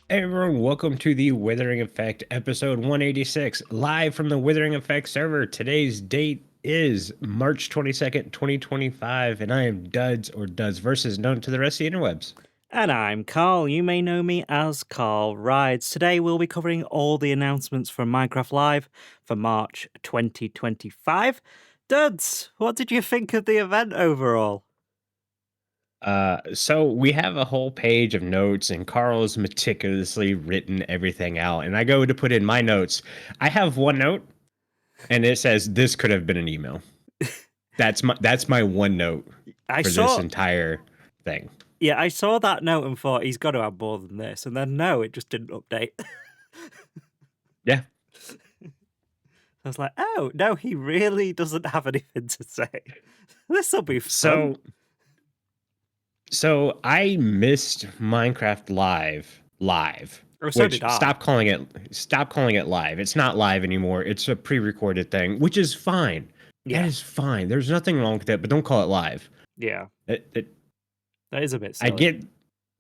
Hey everyone, welcome to the Withering Effect episode 186, live from the Withering Effect server. Today's date is March 22nd, 2025, and I am Duds or Duds versus known to the rest of the interwebs. And I'm Carl. You may know me as Carl Rides. Today we'll be covering all the announcements from Minecraft Live for March 2025. Duds, what did you think of the event overall? So we have a whole page of notes, and Carl's meticulously written everything out. And I go to put in my notes. I have one note, and it says this could have been an email. That's my one note for this entire thing. Yeah, I saw that note and thought he's got to have more than this, and then no, it just didn't update. Yeah. I was like, oh no, he really doesn't have anything to say. This will be fun. So I missed Minecraft live. Or so Which did I. stop calling it live. It's not live anymore. It's a pre-recorded thing, which is fine. Yeah. That is fine. There's nothing wrong with it, but don't call it live. Yeah. That is a bit silly.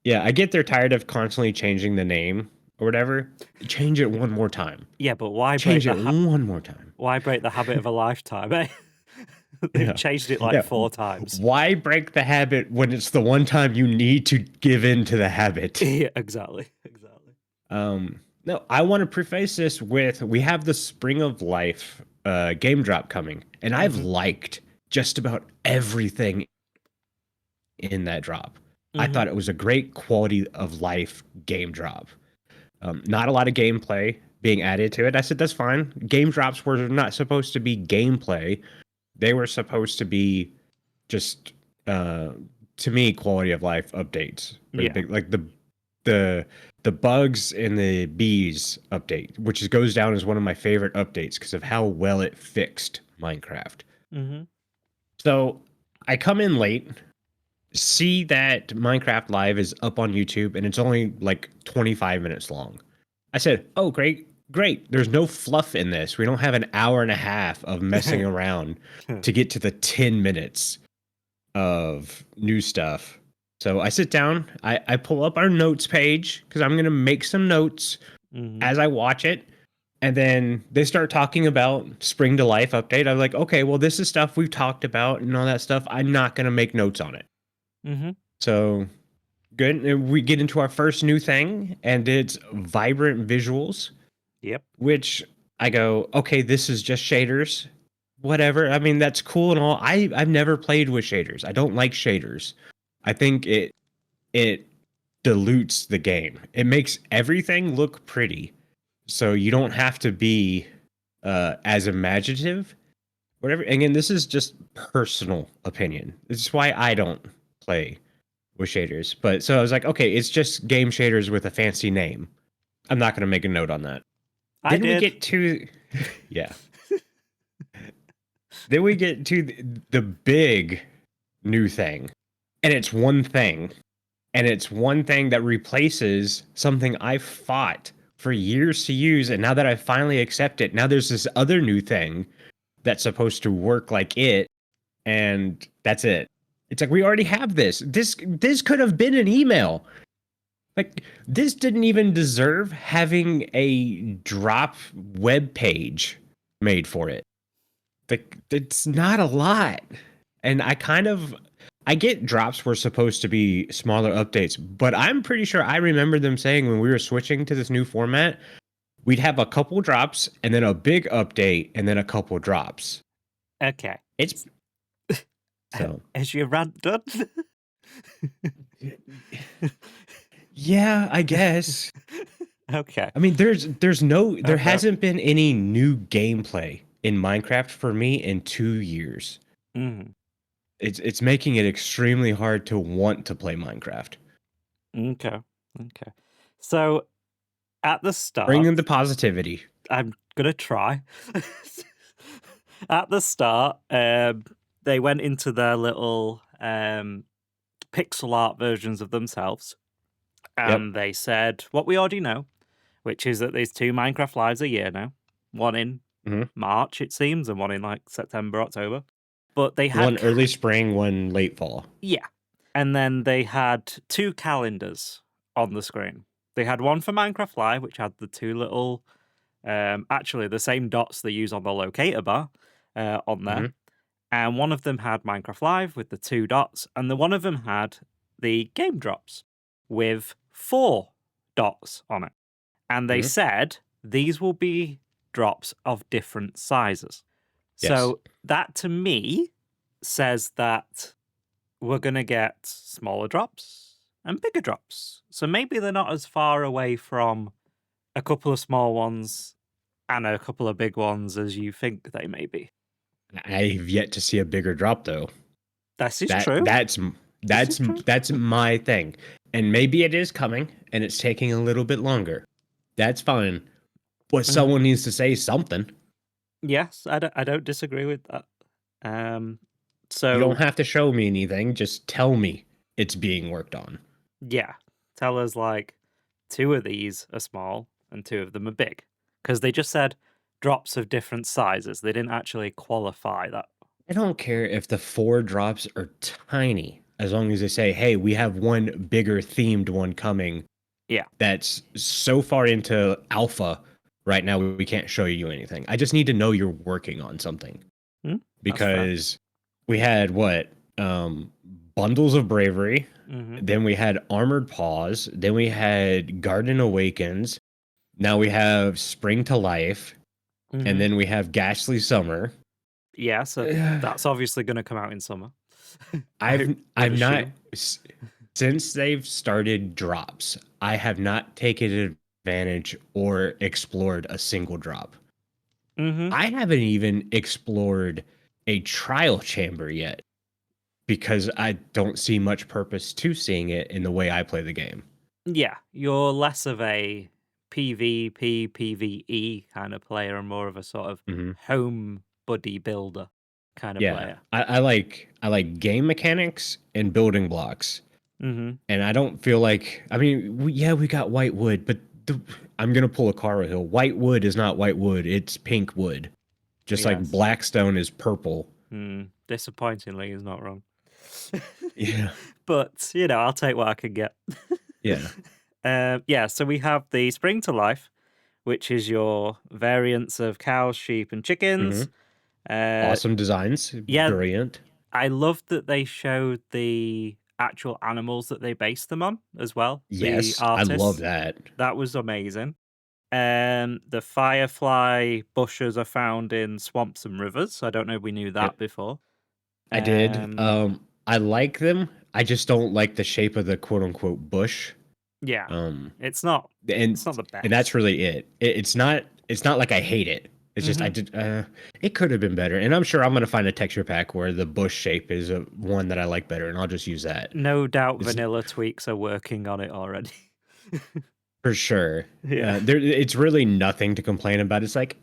I get they're tired of constantly changing the name or whatever. Change it one more time. Yeah, but why change it one more time? Why break the habit of a lifetime, eh? They've changed it like 4 times. Why break the habit when it's the one time you need to give in to the habit? Yeah, exactly. No, I want to preface this with we have the Spring of Life game drop coming, and I've liked just about everything in that drop. I thought it was a great quality of life game drop. Not a lot of gameplay being added to it. I said, that's fine. Game drops were not supposed to be gameplay. They were supposed to be just, to me, quality of life updates. Yeah. Like the bugs and the bees update, which goes down as one of my favorite updates because of how well it fixed Minecraft. So I come in late, see that Minecraft Live is up on YouTube, and it's only like 25 minutes long. I said, oh, great. There's no fluff in this. We don't have an hour and a half of messing around to get to the 10 minutes of new stuff. So I sit down, I pull up our notes page because I'm going to make some notes as I watch it. And then they start talking about Spring to Life update. I'm like, okay, well, this is stuff we've talked about and all that stuff. I'm not going to make notes on it. So good. And we get into our first new thing, and it's vibrant visuals. Yep. Which I go, okay, this is just shaders. Whatever. I mean, that's cool and all. I've never played with shaders. I don't like shaders. I think it dilutes the game. It makes everything look pretty, so you don't have to be as imaginative. Whatever. Again, this is just personal opinion. This is why I don't play with shaders. But so I was like, okay, it's just game shaders with a fancy name. I'm not going to make a note on that. Then we get to, yeah. Then we get to the big new thing. And it's one thing. And it's one thing that replaces something I fought for years to use. And now that I finally accept it, now there's this other new thing that's supposed to work like it. And that's it. It's like, we already have this. This could have been an email. Like, this didn't even deserve having a drop web page made for it. Like, it's not a lot. And I get drops were supposed to be smaller updates, but I'm pretty sure I remember them saying when we were switching to this new format, we'd have a couple drops and then a big update and then a couple drops. Okay. It's so. Is your rant done? Yeah, I guess. Okay. I mean, there hasn't been any new gameplay in Minecraft for me in 2 years. It's making it extremely hard to want to play Minecraft. Okay. So, at the start, bring in the positivity. I'm gonna try. At the start, they went into their little pixel art versions of themselves, and they said what we already know, which is that there's 2 Minecraft Lives a year now. One in March, it seems, and one in like September, October. But they had one early spring, one late fall. Yeah. And then they had 2 calendars on the screen. They had one for Minecraft Live, which had the two little, actually the same dots they use on the locator bar on there. Mm-hmm. And one of them had Minecraft Live with the 2 dots, and the one of them had the game drops with 4 dots on it. And they Mm-hmm. said these will be drops of different sizes. Yes. So that to me says that we're going to get smaller drops and bigger drops. So maybe they're not as far away from a couple of small ones and a couple of big ones as you think they may be. I've yet to see a bigger drop though. This is true. That's my thing. And maybe it is coming and it's taking a little bit longer. That's fine. But someone needs to say something. Yes, I don't disagree with that. So you don't have to show me anything. Just tell me it's being worked on. Yeah, tell us like 2 of these are small and 2 of them are big, because they just said drops of different sizes. They didn't actually qualify that. I don't care if the 4 drops are tiny, as long as they say, "Hey, we have one bigger themed one coming." Yeah, that's so far into alpha right now we can't show you anything. I just need to know you're working on something. Because we had what? Bundles of Bravery, then we had Armored Paws, then we had Garden Awakens, now we have Spring to Life, and then we have Ghastly Summer. Yeah, so that's obviously going to come out in summer. I've not, since they've started drops, I have not taken advantage or explored a single drop. I haven't even explored a trial chamber yet because I don't see much purpose to seeing it in the way I play the game. Yeah, you're less of a PvP, PvE kind of player and more of a sort of home buddy builder kind of player. I like game mechanics and building blocks. And I don't feel like, I mean, we got white wood, but I'm going to pull a Caro Hill. White wood is not white wood. It's pink wood. Just like Blackstone is purple. Disappointingly, he's not wrong. Yeah. But, I'll take what I can get. Yeah. So we have the Spring to Life, which is your variants of cows, sheep, and chickens. Awesome designs. Yeah. Brilliant. I love that they showed the actual animals that they based them on as well. Yes, I love that. That was amazing. The firefly bushes are found in swamps and rivers. I don't know if we knew that before. I did. I like them. I just don't like the shape of the quote unquote bush. Yeah. It's not the best. And that's really it. It's not like I hate it. It's just it could have been better. And I'm sure I'm gonna find a texture pack where the bush shape is one that I like better, and I'll just use that. No doubt Vanilla Tweaks are working on it already. For sure. Yeah. It's really nothing to complain about. It's like,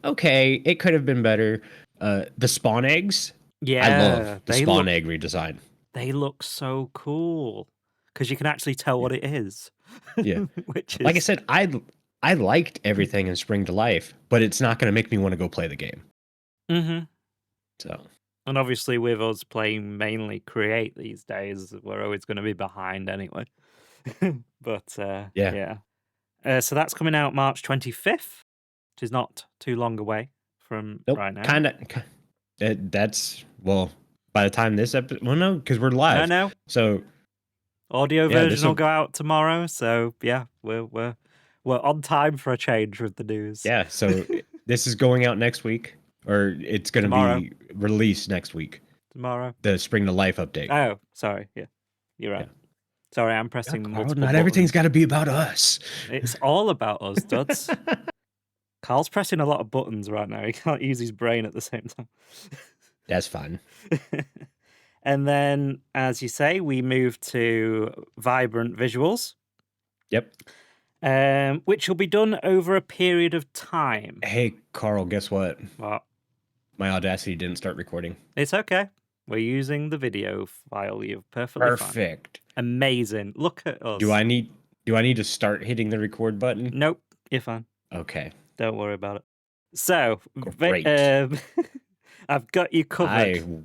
okay, it could have been better. The spawn eggs. Yeah. I love the spawn egg redesign. They look so cool. Because you can actually tell what it is. Yeah. Which is... Like I said, I liked everything in Spring to Life, but it's not going to make me want to go play the game. So. And obviously with us playing mainly Create these days, we're always going to be behind anyway. But yeah. So that's coming out March 25th, which is not too long away from right now. That's, well, by the time this episode, well, no, because we're live. No. So audio version will go out tomorrow. So yeah, we're on time for a change with the news. Yeah. So this is going out next week, or it's going to be released next week. Tomorrow. The Spring to Life update. Oh, sorry. Yeah, you're right. Yeah. Sorry, I'm pressing multiple Not everything's got to be about us. It's all about us, Duds. Carl's pressing a lot of buttons right now. He can't use his brain at the same time. That's fine. And then, as you say, we move to vibrant visuals. Yep. Which will be done over a period of time. Hey, Carl, guess what? What? My Audacity didn't start recording. It's okay. We're using the video file. You're perfectly fine. Amazing. Look at us. Do I need to start hitting the record button? Nope. You're fine. Okay. Don't worry about it. So, great. I've got you covered.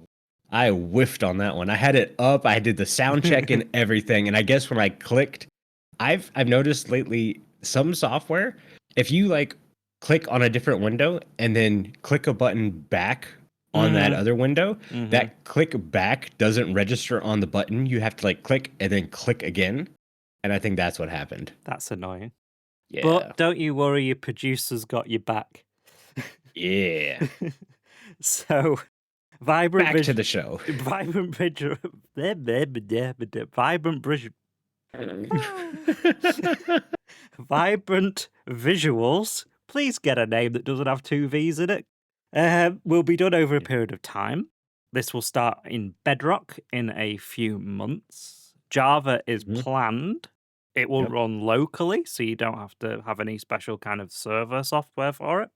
I whiffed on that one. I had it up. I did the sound check and everything. And I guess when I clicked I've noticed lately some software, if you like click on a different window and then click a button back on that Mm-hmm. other window, Mm-hmm. that click back doesn't register on the button. You have to like click and then click again. And I think that's what happened. That's annoying. Yeah. But don't you worry, your producer's got your back. Yeah. So, vibrant Back to the show. vibrant vision, vibrant vision, vibrant visuals. Please get a name that doesn't have two V's in it. Will be done over a period of time. This will start in Bedrock in a few months. Java is planned. It will run locally, so you don't have to have any special kind of server software for it.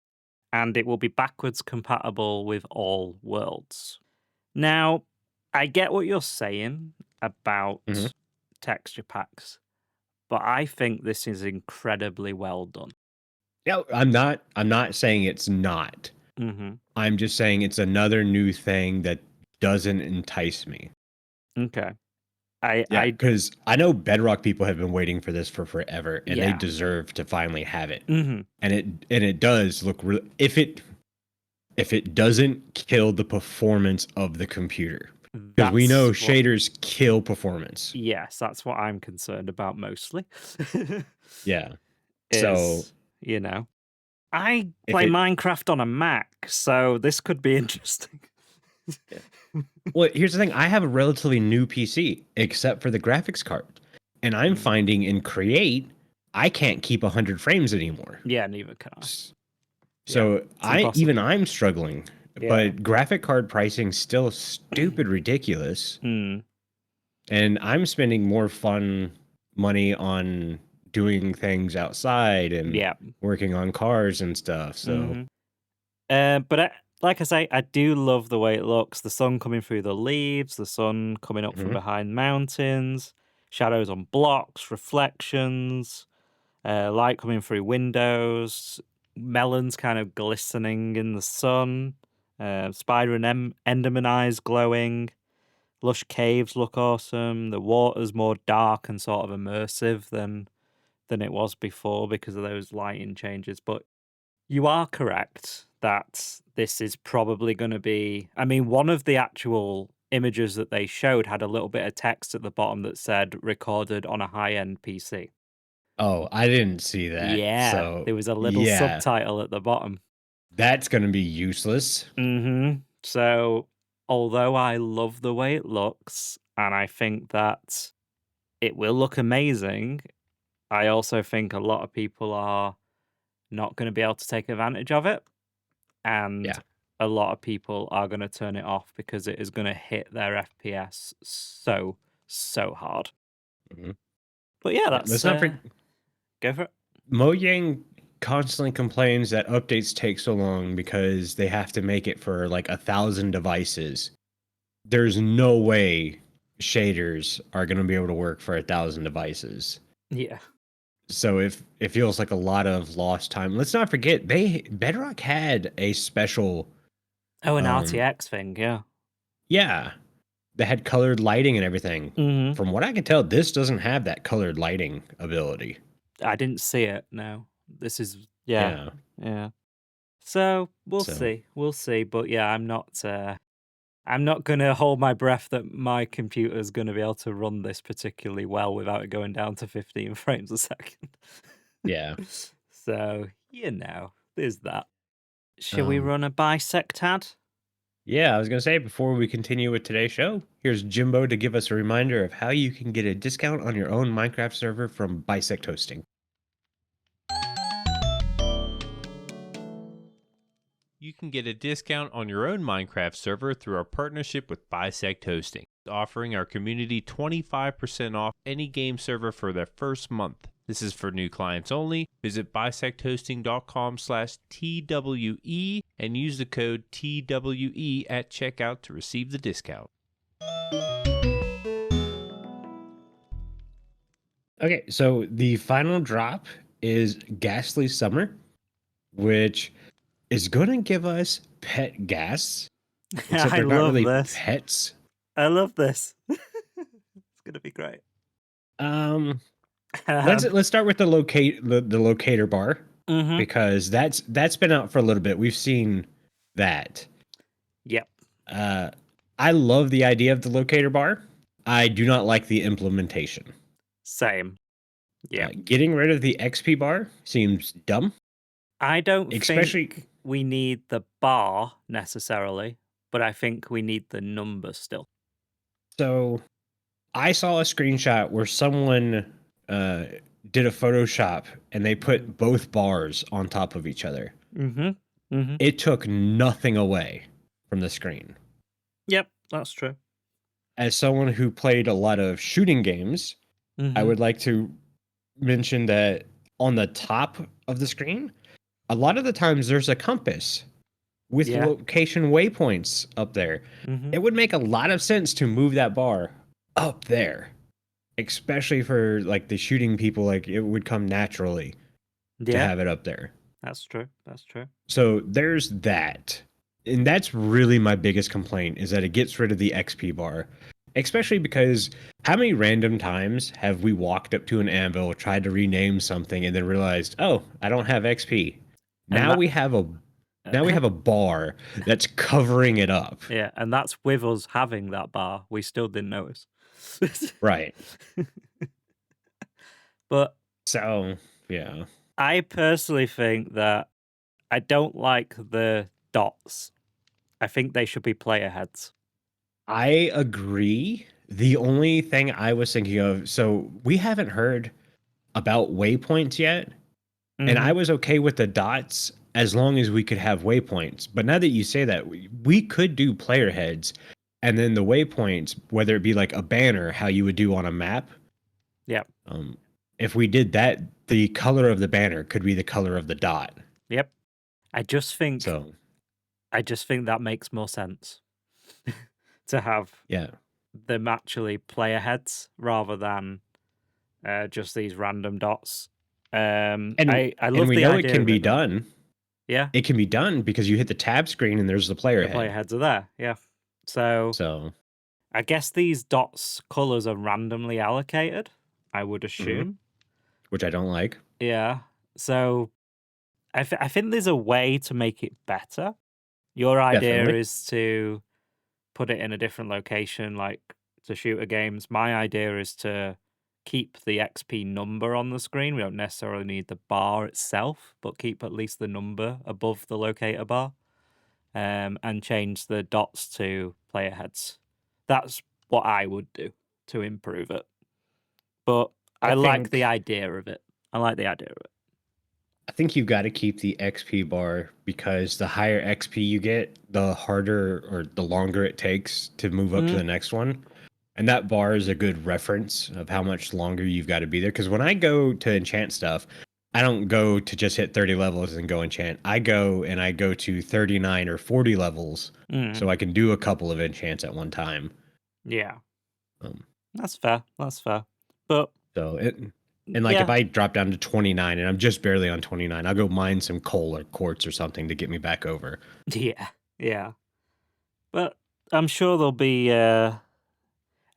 And it will be backwards compatible with all worlds. Now, I get what you're saying about texture packs, but I think this is incredibly well done. Yeah, I'm not saying it's not. Mm-hmm. I'm just saying it's another new thing that doesn't entice me. Okay. Yeah, because I know Bedrock people have been waiting for this for forever, and they deserve to finally have it. Mm-hmm. And it does look really, if it doesn't kill the performance of the computer, because we know shaders kill performance. Yes, that's what I'm concerned about mostly. Yeah. So, I play Minecraft on a Mac, so this could be interesting. Well, here's the thing. I have a relatively new PC, except for the graphics card. And I'm finding in Create, I can't keep 100 frames anymore. Yeah, neither can I. So I'm struggling. But graphic card pricing still stupid ridiculous. And I'm spending more fun money on doing things outside and working on cars and stuff. So but like I say, I do love the way it looks. The sun coming through the leaves, the sun coming up from behind mountains, shadows on blocks, reflections, light coming through windows, melons kind of glistening in the sun, spider and enderman eyes glowing, lush caves look awesome. The water's more dark and sort of immersive than it was before because of those lighting changes. But you are correct that this is probably going to be... I mean, one of the actual images that they showed had a little bit of text at the bottom that said recorded on a high-end PC. Oh, I didn't see that. Yeah, so, there was a little subtitle at the bottom. That's going to be useless. So, although I love the way it looks, and I think that it will look amazing, I also think a lot of people are not going to be able to take advantage of it. And a lot of people are going to turn it off because it is going to hit their FPS so hard. But yeah, that's... Let's not go for it. Mojang constantly complains that updates take so long because they have to make it for like 1,000 devices. There's no way shaders are going to be able to work for 1,000 devices. Yeah. So if it feels like a lot of lost time. Let's not forget Bedrock had a special an RTX thing, yeah. Yeah. That had colored lighting and everything. From what I can tell, this doesn't have that colored lighting ability. I didn't see it, no. This is yeah. So we'll see. But yeah, I'm not gonna hold my breath that my computer's gonna be able to run this particularly well without it going down to 15 frames a second. Yeah. So, there's that. Shall we run a bisect ad? Yeah, I was going to say, before we continue with today's show, here's Jimbo to give us a reminder of how you can get a discount on your own Minecraft server from Bisect Hosting. You can get a discount on your own Minecraft server through our partnership with Bisect Hosting, offering our community 25% off any game server for their first month. This is for new clients only. Visit bisecthosting.com/TWE and use the code TWE at checkout to receive the discount. Okay, so the final drop is Ghastly Summer, which is going to give us pet gas. Except they're not really pets. I love this. It's going to be great. Let's start with the locator bar Mhm. because that's been out for a little bit. We've seen that. Yep. I love the idea of the locator bar. I do not like the implementation. Same. Yeah. Getting rid of the XP bar seems dumb. I don't Especially think we need the bar necessarily, but I think we need the number still. so I saw a screenshot where someone did a Photoshop and they put both bars on top of each other. Mm-hmm. Mm-hmm. It took nothing away from the screen. Yep, that's true. As someone who played a lot of shooting games, I would like to mention that on the top of the screen, a lot of the times there's a compass with Yeah. location waypoints up there. Mm-hmm. It would make a lot of sense to move that bar up there, especially for like the shooting people. Like it would come naturally to Yeah, have it up there. that's true. That's true. So there's that. And that's really my biggest complaint is that it gets rid of the XP bar. Especially because how many random times have we walked up to an anvil, tried to rename something, and then realized, oh, I don't have XP. And Now we have a bar that's covering it up. Yeah, and that's with us having that bar. We still didn't notice. Right. But So, yeah. I personally think that I don't like the dots. I think they should be player heads. I agree. The only thing I was thinking of, so we haven't heard about waypoints yet. And I was okay with the dots as long as we could have waypoints. But now that you say that, we could do player heads and then the waypoints, whether it be like a banner, how you would do on a map. Yep. If we did that, the color of the banner could be the color of the dot. Yep. I just think So, that makes more sense to have yeah. them actually player heads rather than just these random dots. And I love and we the know idea it can of be it, though. done. Yeah, It can be done because you hit the tab screen and there's the player the head. player heads are there. Yeah, so I guess these dots colors are randomly allocated. I would assume, which I don't like. Yeah, so I think there's a way to make it better. Your idea Definitely. is to put it in a different location, like to shooter games. My idea is to keep the XP number on the screen. We don't necessarily need the bar itself, but keep at least the number above the locator bar, and change the dots to player heads. That's what I would do to improve it. But I like the idea of it. I think you've got to keep the XP bar because the higher XP you get, the harder or the longer it takes to move up to the next one. And that bar is a good reference of how much longer you've got to be there. Because when I go to enchant stuff, I don't go to just hit 30 levels and go enchant. I go to 39 or 40 levels so I can do a couple of enchants at one time. Yeah. That's fair. But if I drop down to 29 and I'm just barely on 29, I'll go mine some coal or quartz or something to get me back over. Yeah. But I'm sure there'll be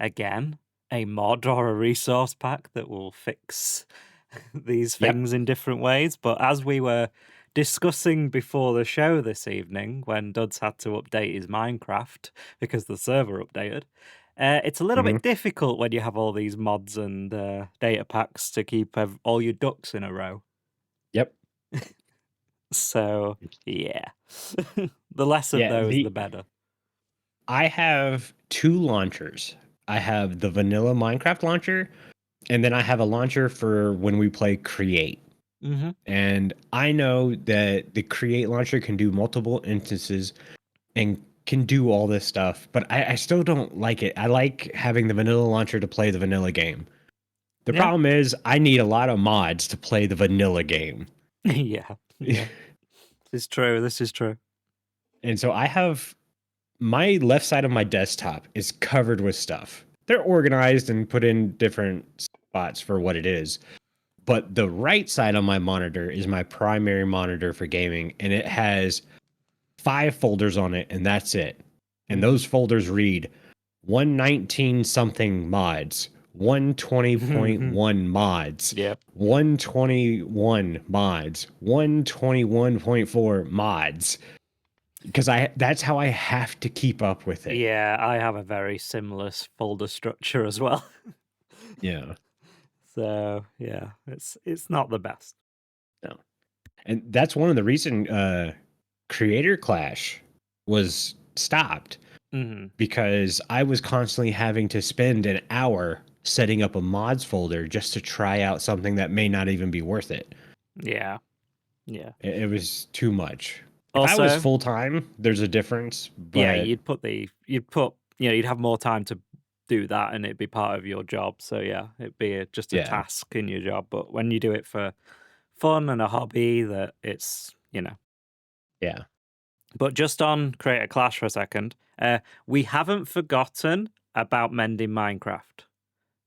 again a mod or a resource pack that will fix these things in different ways. But as we were discussing before the show this evening, when Duds had to update his Minecraft because the server updated, it's a little bit difficult when you have all these mods and data packs to keep all your ducks in a row. Yep. So, yeah. The less of those, the better. I have two launchers. I have the vanilla Minecraft launcher, and then I have a launcher for when we play Create. And I know that the Create launcher can do multiple instances and can do all this stuff, but I still don't like it. I like having the vanilla launcher to play the vanilla game. The problem is I need a lot of mods to play the vanilla game. Yeah. This is true. And so I have my left side of my desktop is covered with stuff. They're organized and put in different spots for what it is. But the right side of my monitor is my primary monitor for gaming, and it has 5 folders on it, and that's it. And those folders read 119 something mods, 120.1 mods, Yep. 121 mods, 121.4 mods. Because that's how I have to keep up with it. Yeah, I have a very similar folder structure as well. Yeah. So yeah, it's not the best. No. And that's one of the reason Creator Clash was stopped, because I was constantly having to spend an hour setting up a mods folder just to try out something that may not even be worth it. Yeah. Yeah. It was too much. If I Also, was full time, there's a difference. But yeah, you'd have more time to do that, and it'd be part of your job. So yeah, it'd be just a yeah, task in your job. But when you do it for fun and a hobby, that it's yeah, But just on Creator Clash for a second, we haven't forgotten about mending Minecraft.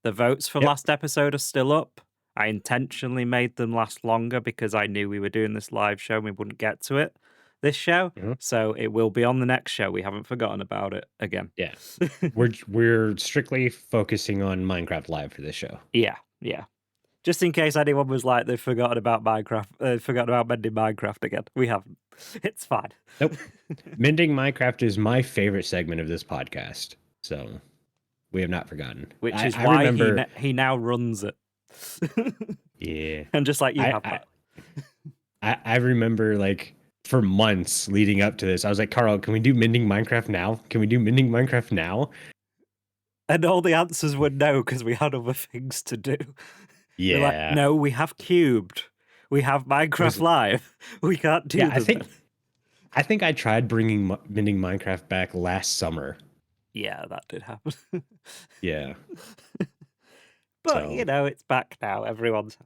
The votes for Yep. last episode are still up. I intentionally made them last longer because I knew we were doing this live show and we wouldn't get to it this show. So it will be on the next show. We haven't forgotten about it again. yeah. we're strictly focusing on Minecraft Live for this show. Yeah. Just in case anyone was like they've forgotten about Minecraft, forgotten about mending Minecraft again. We haven't. It's fine. Nope. Mending Minecraft is my favorite segment of this podcast. So we have not forgotten. Which is I why remember, he now runs it. yeah. And just like you have that. I remember, like, for months leading up to this, I was like, Carl, can we do Mending Minecraft now? Can we do Mending Minecraft now? And all the answers were no, because we had other things to do. Yeah. Like, no, we have Cubed. We have Minecraft Live. We can't do them. I think I tried bringing Mending Minecraft back last summer. Yeah, that did happen. Yeah. But, it's back now. Everyone's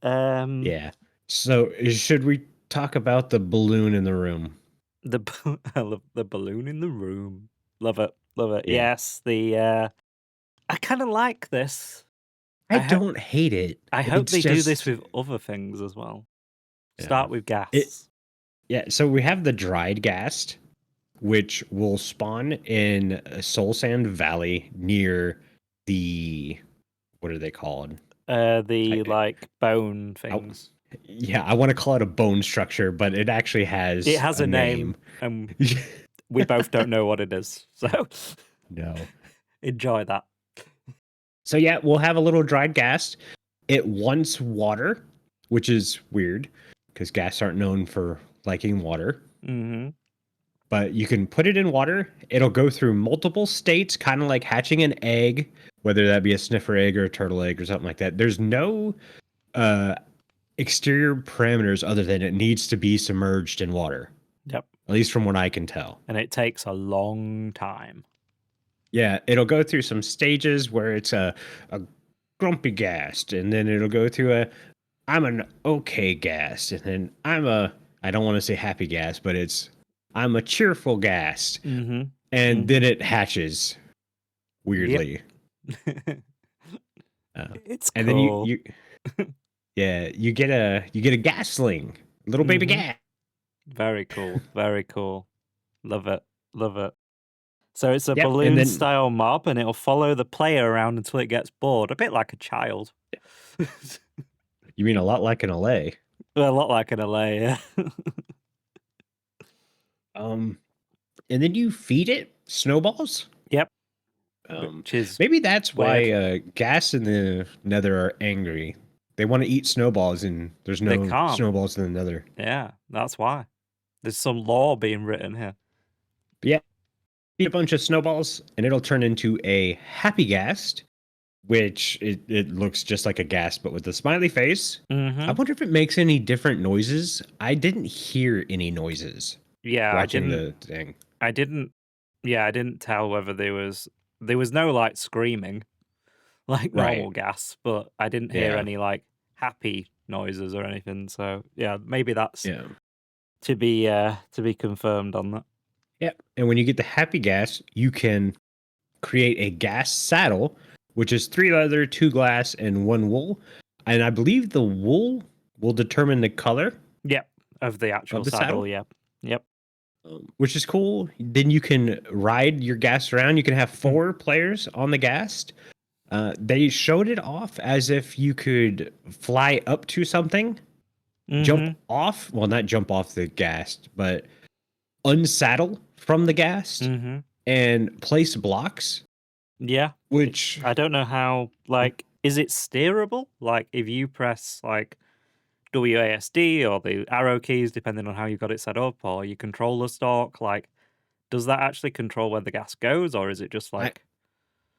happy. Yeah. So, should we talk about the balloon in the room? I love the balloon in the room. Love it. Love it. Yeah. Yes, I kind of like this. I don't hate it. I hope they do this with other things as well. Start with gas. So we have the dried ghast, which will spawn in a Soul Sand Valley near the, what are they called? Like bone things. Yeah, I want to call it a bone structure, but it actually has a name. And we both don't know what it is. So no. Enjoy that. So yeah, we'll have a little dried ghast. It wants water, which is weird because ghasts aren't known for liking water. But you can put it in water. It'll go through multiple states, kind of like hatching an egg, whether that be a sniffer egg or a turtle egg or something like that. There's no exterior parameters other than it needs to be submerged in water. Yep. At least from what I can tell. And it takes a long time. Yeah, it'll go through some stages where it's a grumpy ghast, and then it'll go through I'm an okay ghast, and then I don't want to say happy ghast, but I'm a cheerful ghast. And then it hatches weirdly. Yep. It's and cool. then you get a ghastling, little baby ghast. Very cool. Very cool. Love it. Love it. So it's a balloon style mob, and it'll follow the player around until it gets bored, a bit like a child. You mean a lot like an LA? A lot like an LA, yeah. And then you feed it snowballs. Yep. Which is maybe that's why ghast in the Nether are angry. They want to eat snowballs, and there's no snowballs in the Nether. Yeah, that's why. There's some lore being written here. But yeah. Feed a bunch of snowballs, and it'll turn into a happy ghast, which it looks just like a ghast, but with a smiley face. I wonder if it makes any different noises. I didn't hear any noises. Yeah, watching the thing. I didn't tell whether there was no like screaming, like normal gas, but I didn't hear any like happy noises or anything. So yeah, maybe that's to be confirmed on that. Yep. And when you get the happy ghast, you can create a ghast saddle, which is 3 leather, 2 glass, and 1 wool. And I believe the wool will determine the color. Yep, of the actual saddle. Yep. which is cool. Then you can ride your ghast around. You can have 4 players on the ghast. They showed it off as if you could fly up to something, jump off. Well, not jump off the ghast, but unsaddle from the ghast and place blocks. Yeah. Which I don't know how, like, is it steerable? Like, if you press, like, WASD or the arrow keys, depending on how you got it set up, or you control the stalk, like, does that actually control where the gas goes, or is it just like...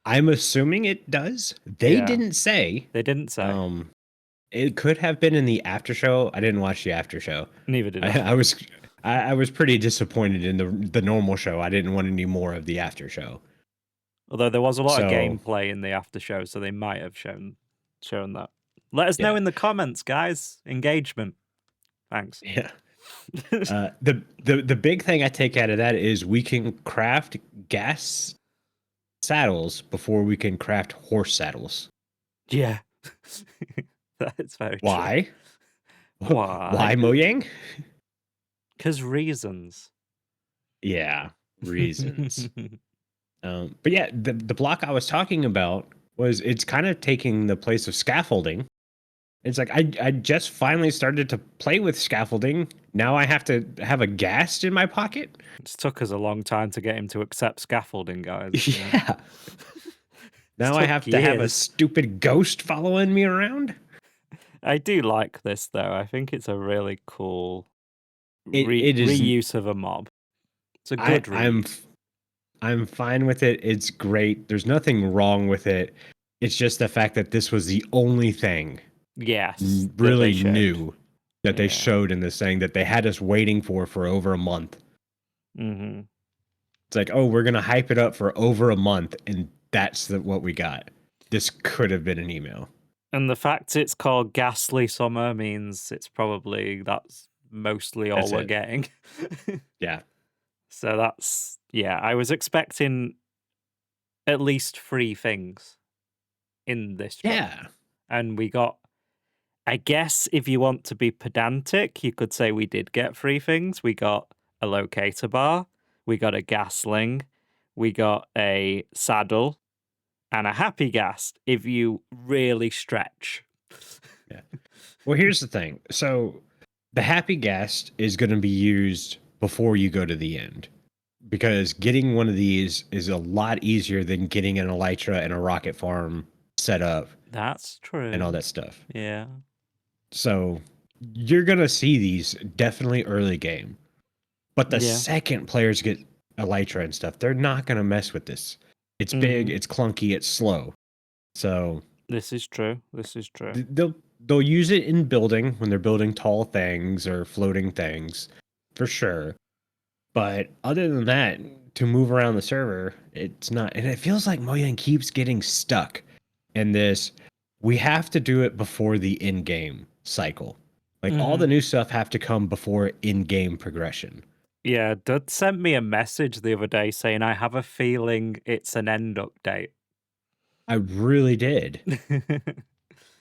I'm assuming it does. They didn't say. They didn't say. It could have been in the after show. I didn't watch the after show. Neither did I. I was pretty disappointed in the normal show. I didn't want any more of the after show. Although there was a lot of gameplay in the after show, so they might have shown that. Let us know in the comments, guys. Engagement. Thanks. Yeah. The big thing I take out of that is we can craft gas saddles before we can craft horse saddles. Yeah. That's very Why? True. Why? Why, Mojang? Because reasons. Yeah, reasons. But yeah, the block I was talking about was it's kind of taking the place of scaffolding. It's like I just finally started to play with scaffolding. Now I have to have a ghast in my pocket. It took us a long time to get him to accept scaffolding, guys. Yeah. Now I have to have a stupid ghost following me around. I do like this though. I think it's a really cool it is reuse of a mob. It's a good reuse. I'm fine with it. It's great. There's nothing wrong with it. It's just the fact that this was the only thing really new that they showed in this thing that they had us waiting for over a month. It's like, oh, we're going to hype it up for over a month, and that's what we got. This could have been an email. And the fact it's called Ghastly Summer means that's mostly all we're getting. Yeah. So that's, I was expecting at least 3 things in this drop. Yeah. And we got, I guess if you want to be pedantic, you could say we did get 3 things. We got a locator bar, we got a gasling, we got a saddle, and a happy ghast if you really stretch. Yeah. Well, here's the thing. So the happy ghast is going to be used before you go to the end, because getting one of these is a lot easier than getting an elytra and a rocket farm set up. That's true. And all that stuff. Yeah. So you're going to see these definitely early game. But the second players get elytra and stuff, they're not going to mess with this. It's big, it's clunky, it's slow. So this is true. They'll use it in building when they're building tall things or floating things, for sure. But other than that, to move around the server, it's not. And it feels like Mojang keeps getting stuck in this. We have to do it before the in-game cycle. Like all the new stuff have to come before in-game progression. Yeah, Dud sent me a message the other day saying, I have a feeling it's an end update. I really did.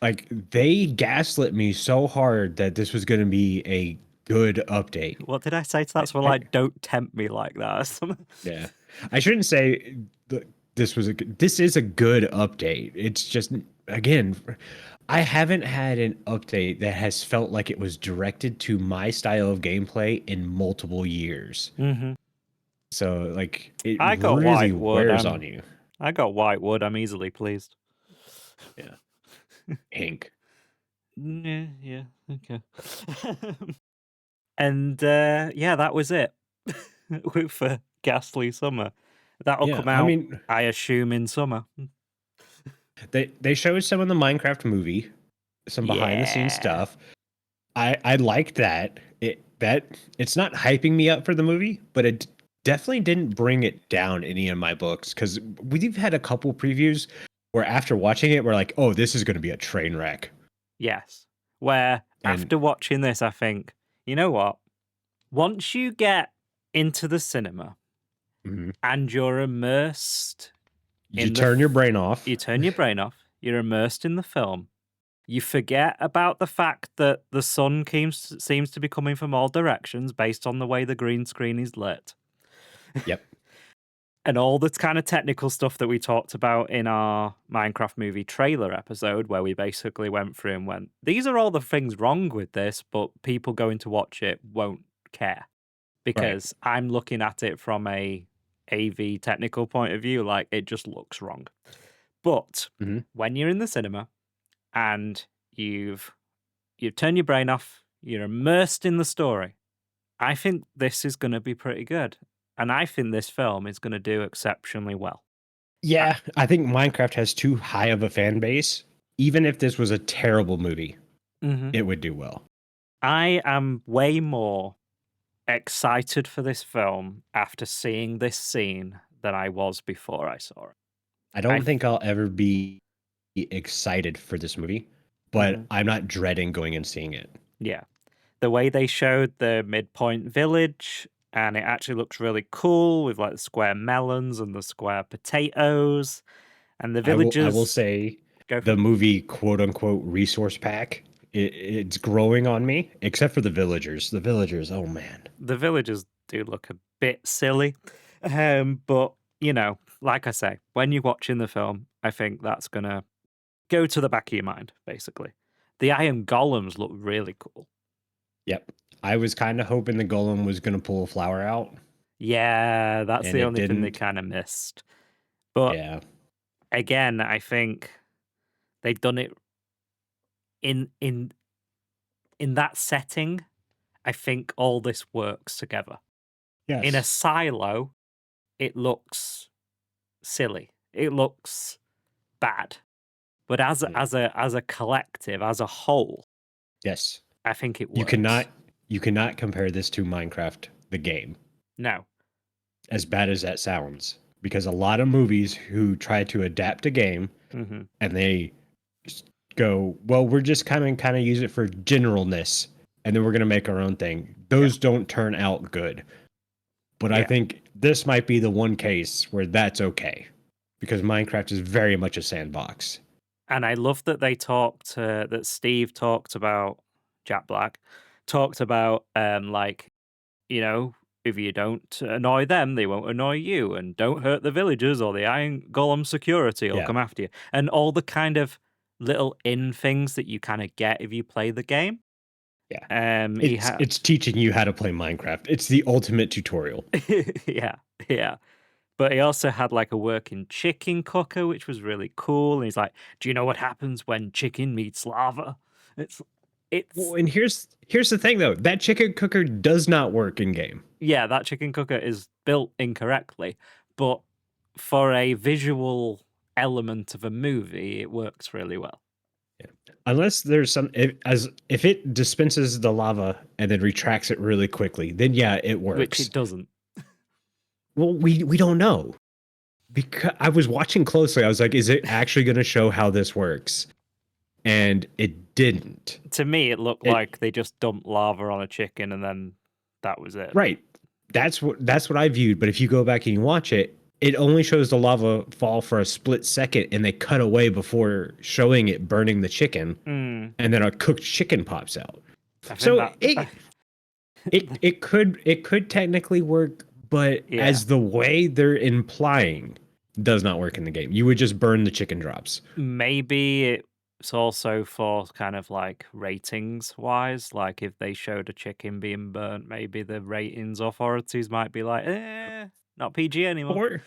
Like, they gaslit me so hard that this was going to be a good update. What did I say to that? So like, don't tempt me like that. Yeah. I shouldn't say this is a good update. It's just, again, I haven't had an update that has felt like it was directed to my style of gameplay in multiple years. So, like, it really wears on you. I got Whitewood. I'm easily pleased. Yeah. Ink. Yeah, okay. And, that was it for Ghastly Summer. That'll come out, I assume, in summer. They showed some of the Minecraft movie, some behind the scenes stuff. I liked that. It's not hyping me up for the movie, but it definitely didn't bring it down any of my books, because we've had a couple previews where after watching it, we're like, oh, this is going to be a train wreck. Yes. Where after watching this, I think, you know what? Once you get into the cinema and you're immersed, you turn your brain off. You turn your brain off. You're immersed in the film. You forget about the fact that the sun seems to be coming from all directions based on the way the green screen is lit. Yep. And all the kind of technical stuff that we talked about in our Minecraft movie trailer episode, where we basically went through and went, these are all the things wrong with this, but people going to watch it won't care. Because I'm looking at it from a AV technical point of view, like it just looks wrong. But when you're in the cinema and you've turned your brain off, you're immersed in the story, I think this is going to be pretty good. And I think this film is going to do exceptionally well. Yeah, I think Minecraft has too high of a fan base. Even if this was a terrible movie, it would do well. I am way more excited for this film after seeing this scene than I was before I saw it. I don't think I'll ever be excited for this movie, but I'm not dreading going and seeing it. Yeah. The way they showed the midpoint village, and it actually looks really cool with like the square melons and the square potatoes and the villagers. I will say the movie quote unquote resource pack, it's growing on me, except for the villagers. The villagers, oh man. The villagers do look a bit silly. But, you know, like I say, when you're watching the film, I think that's going to go to the back of your mind, basically. The iron golems look really cool. Yep. I was kind of hoping the golem was going to pull a flower out. Yeah, that's the only thing they kind of missed. But again, I think they've done it in that setting. I think all this works together. Yes. In a silo, it looks silly. It looks bad. But as a collective, as a whole, yes, I think it works. You cannot compare this to Minecraft the game. No. As bad as that sounds, because a lot of movies who try to adapt a game and they go, well, we're just kind of use it for generalness, and then we're going to make our own thing. Those don't turn out good. But I think this might be the one case where that's okay, because Minecraft is very much a sandbox. And I love that that Steve talked about, Jack Black, talked about, like, you know, if you don't annoy them, they won't annoy you, and don't hurt the villagers or the iron golem security will come after you. And all the kind of little things that you kind of get if you play the game. Yeah. It's teaching you how to play Minecraft. It's the ultimate tutorial. Yeah. But he also had like a working chicken cooker, which was really cool. And he's like, do you know what happens when chicken meets lava? It's well, and here's the thing though. That chicken cooker does not work in game. Yeah, that chicken cooker is built incorrectly, but for a visual element of a movie, it works really well. Yeah. Unless there's if it dispenses the lava and then retracts it really quickly, then yeah, it works. Which it doesn't. Well, we don't know, because I was watching closely. I was like, is it actually going to show how this works? And it didn't. To me, it looked like they just dumped lava on a chicken and then that was it. Right. That's what I viewed. But if you go back and you watch it, it only shows the lava fall for a split second, and they cut away before showing it burning the chicken, and then a cooked chicken pops out. So it could technically work. But as the way they're implying does not work in the game. You would just burn the chicken drops. Maybe it's also for kind of like ratings wise. Like if they showed a chicken being burnt, maybe the ratings authorities might be like, not PG anymore.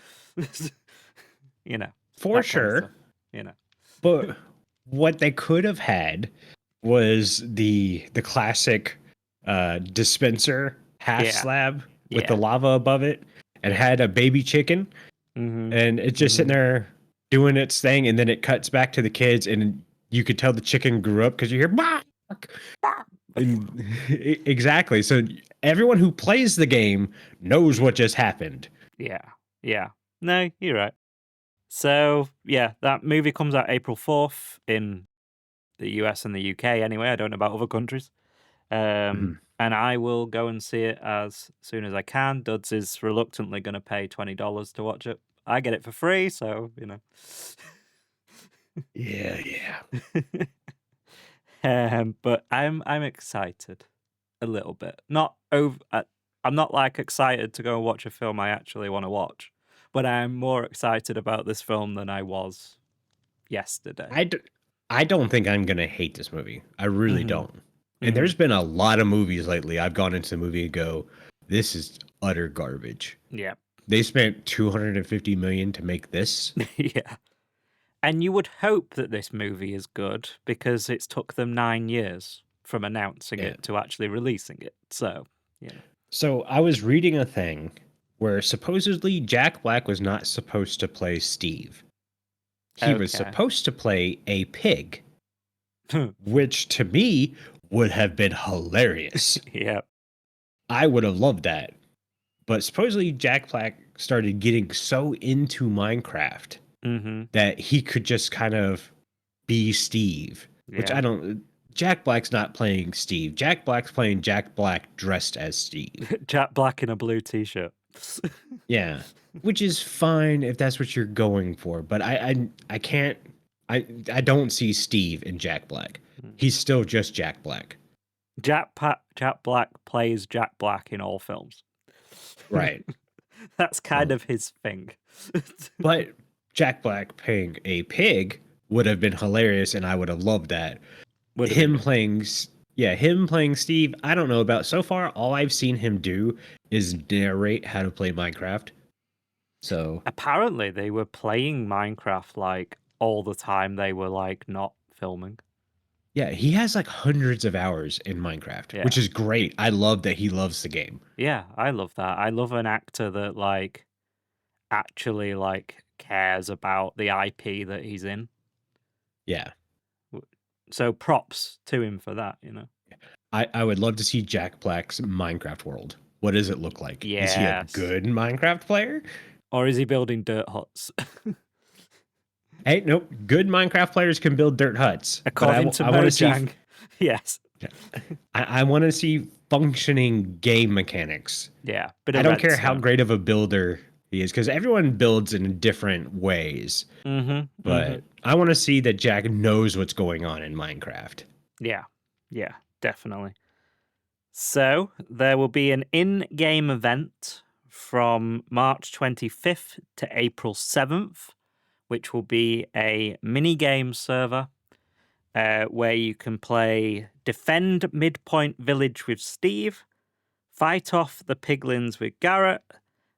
You know. For sure. You know. But what they could have had was the classic dispenser half slab with the lava above it, and had a baby chicken, and it's just sitting there doing its thing, and then it cuts back to the kids, and you could tell the chicken grew up because you hear bark. And, exactly. So everyone who plays the game knows what just happened. Yeah. No, you're right. So yeah, that movie comes out April 4th in the US and the UK. Anyway, I don't know about other countries. And I will go and see it as soon as I can. Duds is reluctantly going to pay $20 to watch it. I get it for free, so, you know. Yeah. But I'm excited a little bit. Not over. I'm not like excited to go and watch a film I actually want to watch, but I'm more excited about this film than I was yesterday. I don't think I'm gonna hate this movie. I really don't. And there's been a lot of movies lately I've gone into the movie and go, this is utter garbage. Yeah. They spent $250 million to make this. Yeah. And you would hope that this movie is good because it's took them 9 years from announcing it to actually releasing it. So, yeah. So I was reading a thing where supposedly Jack Black was not supposed to play Steve. He was supposed to play a pig, which to me would have been hilarious. Yeah. I would have loved that. But supposedly Jack Black started getting so into Minecraft that he could just kind of be Steve, which I don't. Jack Black's not playing Steve. Jack Black's playing Jack Black dressed as Steve. Jack Black in a blue t-shirt. Yeah, which is fine if that's what you're going for. But I can't. I don't see Steve in Jack Black. He's still just Jack Black. Jack Black plays Jack Black in all films. Right. That's kind of his thing. But Jack Black playing a pig would have been hilarious, and I would have loved that. Him playing Steve, I don't know about. So far, all I've seen him do is narrate how to play Minecraft. So apparently they were playing Minecraft like all the time. They were like not filming. Yeah, he has like hundreds of hours in Minecraft, which is great. I love that he loves the game. Yeah, I love that. I love an actor that like actually like cares about the IP that he's in. Yeah. So props to him for that, you know. I would love to see Jack Black's Minecraft world. What does it look like? Yes. Is he a good Minecraft player? Or is he building dirt huts? Hey, nope. Good Minecraft players can build dirt huts. According to Mojang. Yes. I want to see functioning game mechanics. Yeah. I don't care how great of a builder he is, because everyone builds in different ways. But I want to see that Jack knows what's going on in Minecraft. Yeah. Yeah, definitely. So there will be an in-game event from March 25th to April 7th, which will be a mini-game server where you can play Defend Midpoint Village with Steve, Fight Off the Piglins with Garrett,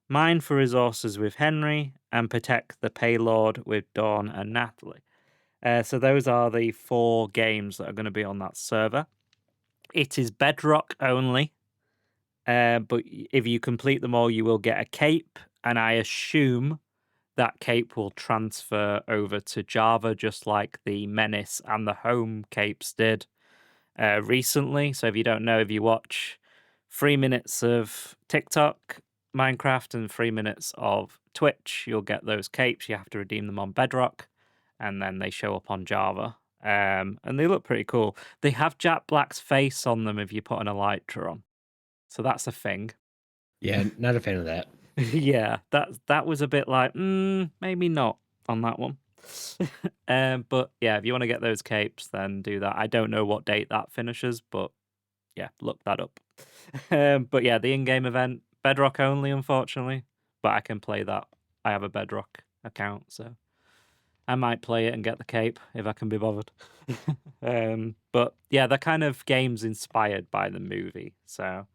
Mine for Resources with Henry, and Protect the Payload with Dawn and Natalie. So those are the 4 games that are going to be on that server. It is Bedrock only, but if you complete them all, you will get a cape, and I assume that cape will transfer over to Java, just like the Menace and the Home capes did recently. So if you don't know, if you watch 3 minutes of TikTok, Minecraft, and 3 minutes of Twitch, you'll get those capes. You have to redeem them on Bedrock, and then they show up on Java. And they look pretty cool. They have Jack Black's face on them if you put an elytra on. So that's a thing. Yeah, not a fan of that. Yeah, that was a bit like, maybe not on that one. But yeah, if you want to get those capes, then do that. I don't know what date that finishes, but yeah, look that up. But yeah, the in-game event, Bedrock only, unfortunately. But I can play that. I have a Bedrock account, so I might play it and get the cape if I can be bothered. But yeah, they're kind of games inspired by the movie. So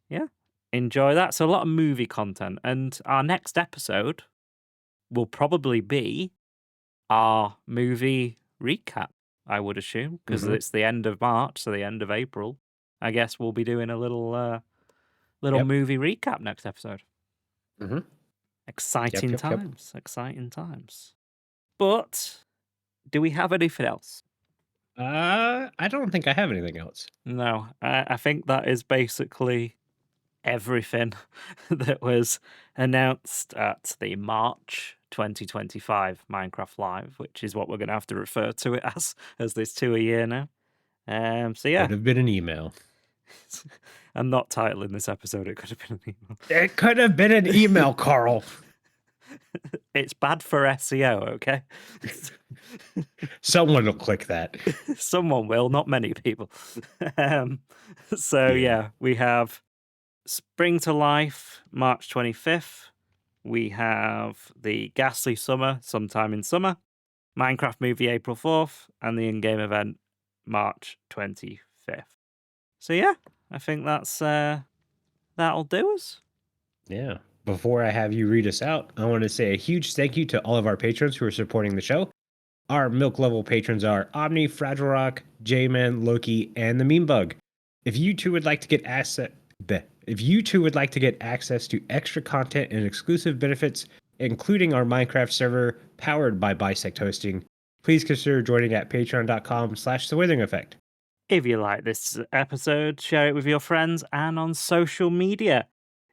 yeah, enjoy that. So a lot of movie content. And our next episode will probably be our movie recap, I would assume, because it's the end of March, so the end of April. I guess we'll be doing a little movie recap next episode. Exciting times. Exciting times. But do we have anything else? I don't think I have anything else. No, I think that is basically everything that was announced at the March 2025 Minecraft Live, which is what we're going to have to refer to it as this 2 a year now. So yeah. Could have been an email. I'm not titling this episode. It could have been an email. It could have been an email, Carl. It's bad for SEO, okay? Someone will click that. Someone will, not many people. Um, Yeah. we have Spring to Life, March 25th. We have the Ghastly Summer, sometime in summer. Minecraft Movie, April 4th. And the in-game event, March 25th. So yeah, I think that'll do us. Yeah. Before I have you read us out, I want to say a huge thank you to all of our patrons who are supporting the show. Our milk level patrons are Aubni, FragileRock, J-Man, Loki, and the Meme Bug. If you two would like to get access to extra content and exclusive benefits, including our Minecraft server powered by Bisect Hosting, please consider joining at patreon.com/The Withering Effect. If you like this episode, share it with your friends and on social media.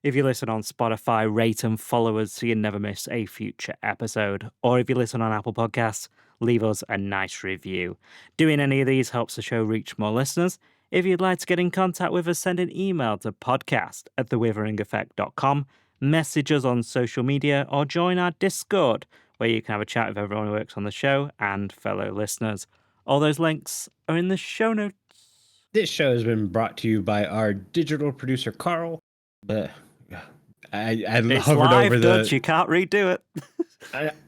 If you listen on Spotify, rate and follow us so you never miss a future episode. Or if you listen on Apple Podcasts, leave us a nice review. Doing any of these helps the show reach more listeners. If you'd like to get in contact with us, send an email to podcast@thewitheringeffect.com, message us on social media, or join our Discord, where you can have a chat with everyone who works on the show and fellow listeners. All those links are in the show notes. This show has been brought to you by our digital producer, Carl. I It's hovered live, over Dutch. You can't redo it.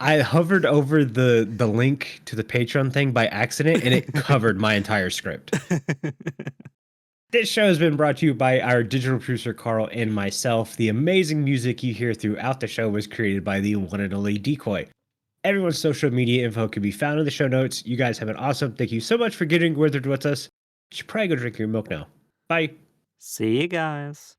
I hovered over the link to the Patreon thing by accident, and it covered my entire script. This show has been brought to you by our digital producer, Carl, and myself. The amazing music you hear throughout the show was created by the one and only Decoy. Everyone's social media info can be found in the show notes. You guys have been awesome. Thank you so much for getting withered with us. You should probably go drink your milk now. Bye. See you guys.